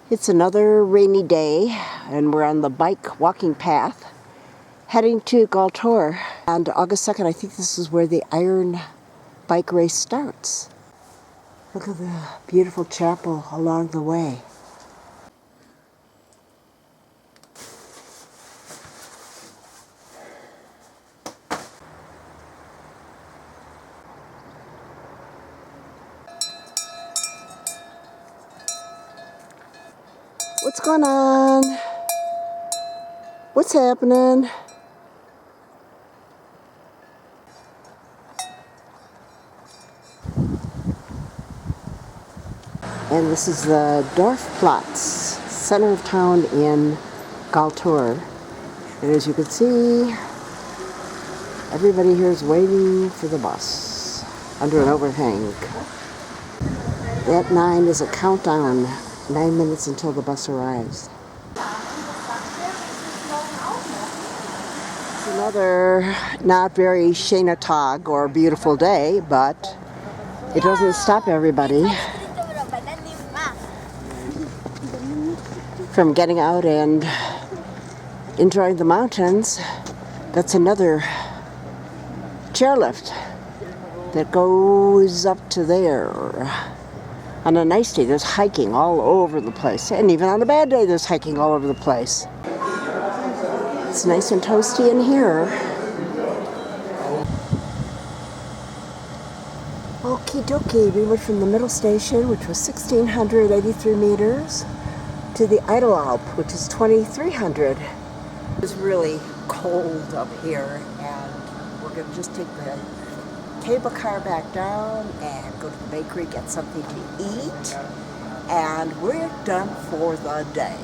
It's another rainy day, and we're on the bike walking path heading to Galtor. On August 2nd, I think this is where the Iron Bike race starts. Look at the beautiful chapel along the way. What's going on? What's happening? And this is the Dorfplatz, center of town in Galtor. And as you can see, everybody here is waiting for the bus under an overhang. At 9 is a countdown, 9 minutes until the bus arrives. It's another not very schöner Tag or beautiful day, but it doesn't stop everybody from getting out and enjoying the mountains. That's another chairlift that goes up to there. On a nice day, there's hiking all over the place. And even on a bad day, there's hiking all over the place. It's nice and toasty in here. Okie dokie, we went from the middle station, which was 1,683 meters, to the Idle, which is 2,300. It's really cold up here, and we're going to just take the cable car back down and go to the bakery, get something to eat, and we're done for the day.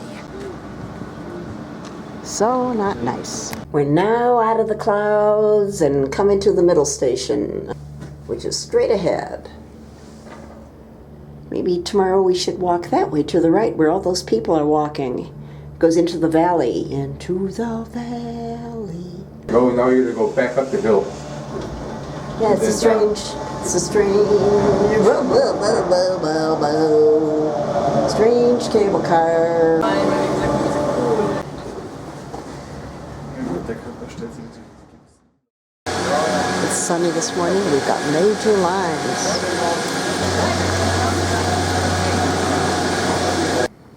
So not nice. We're now out of the clouds and coming to the middle station, which is straight ahead. Maybe tomorrow we should walk that way to the right where all those people are walking. It goes into the valley. Into the valley. No, now you're gonna go back up the hill. Yeah, it's a strange, strange cable car. It's sunny this morning. We've got major lines.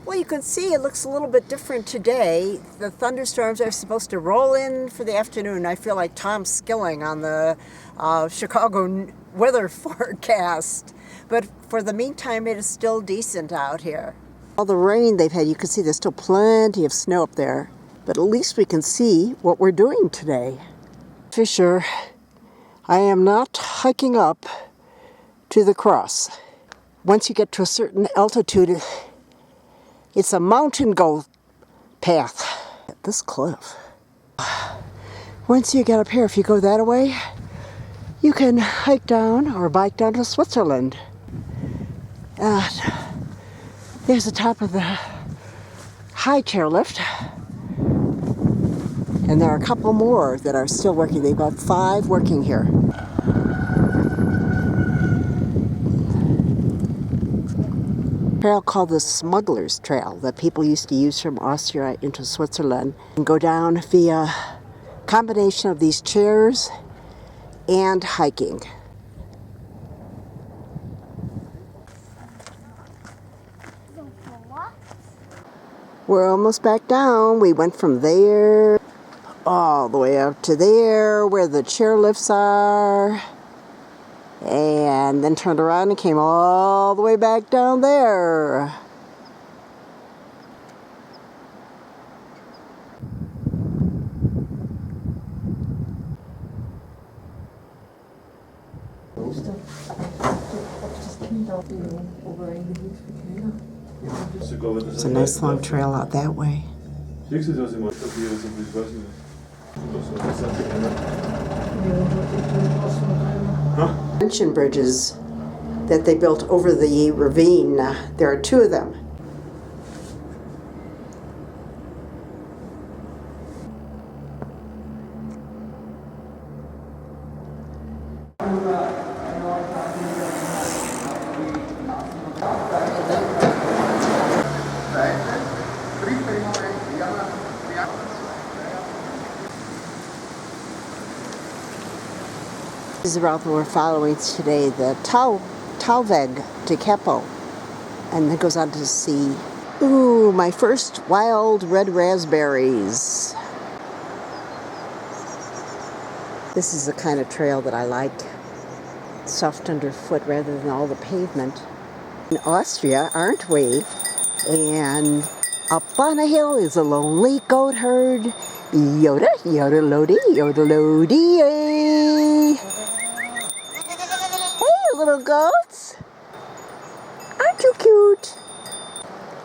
Well, you can see it looks a little bit different today. The thunderstorms are supposed to roll in for the afternoon. I feel like Tom Skilling on the Chicago weather forecast. But for the meantime, it is still decent out here. All the rain they've had, you can see there's still plenty of snow up there. But at least we can see what we're doing today. Fisher, I am not hiking up to the cross. Once you get to a certain altitude, it's a mountain goat path. This cliff. Once you get up here, if you go that way, you can hike down or bike down to Switzerland. There's the top of the high chairlift. And there are a couple more that are still working. They've got 5 working here. Trail called the Smuggler's Trail that people used to use from Austria into Switzerland and go down via combination of these chairs and hiking. We're almost back down. We went from there all the way up to there where the chairlifts are, and then turned around and came all the way back down there. It's a nice long trail out that way. Suspension bridges that they built over the ravine. There are 2 of them. This is the route that we're following today, the Talweg to Keppel, and it goes on to the sea. Ooh, my first wild red raspberries. This is the kind of trail that I like. Soft underfoot rather than all the pavement. In Austria, aren't we? And up on a hill is a lonely goat herd. Yoda, yodelody, yodelody. Hey, little goats. Aren't you cute?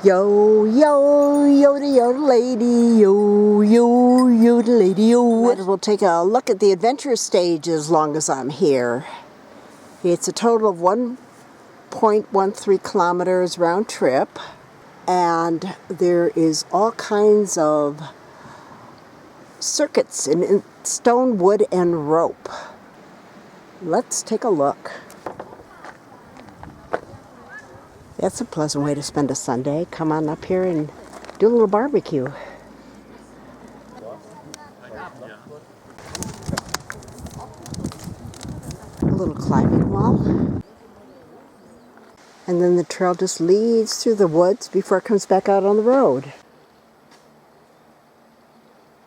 Yo, yo, yoda, yodelady, yo, yo, yodelady, yo. Might as well take a look at the adventure stage as long as I'm here. It's a total of 1.13 kilometers round trip, and there is all kinds of circuits in stone, wood, and rope. Let's take a look. That's a pleasant way to spend a Sunday. Come on up here and do a little barbecue. A little climbing wall. And then the trail just leads through the woods before it comes back out on the road.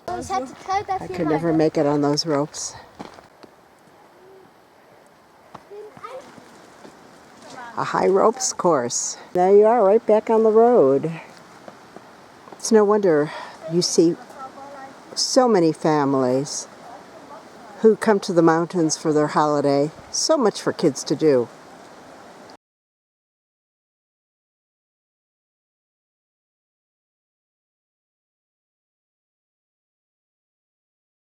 I could never make it on those ropes. A high ropes course. There you are, right back on the road. It's no wonder you see so many families who come to the mountains for their holiday. So much for kids to do.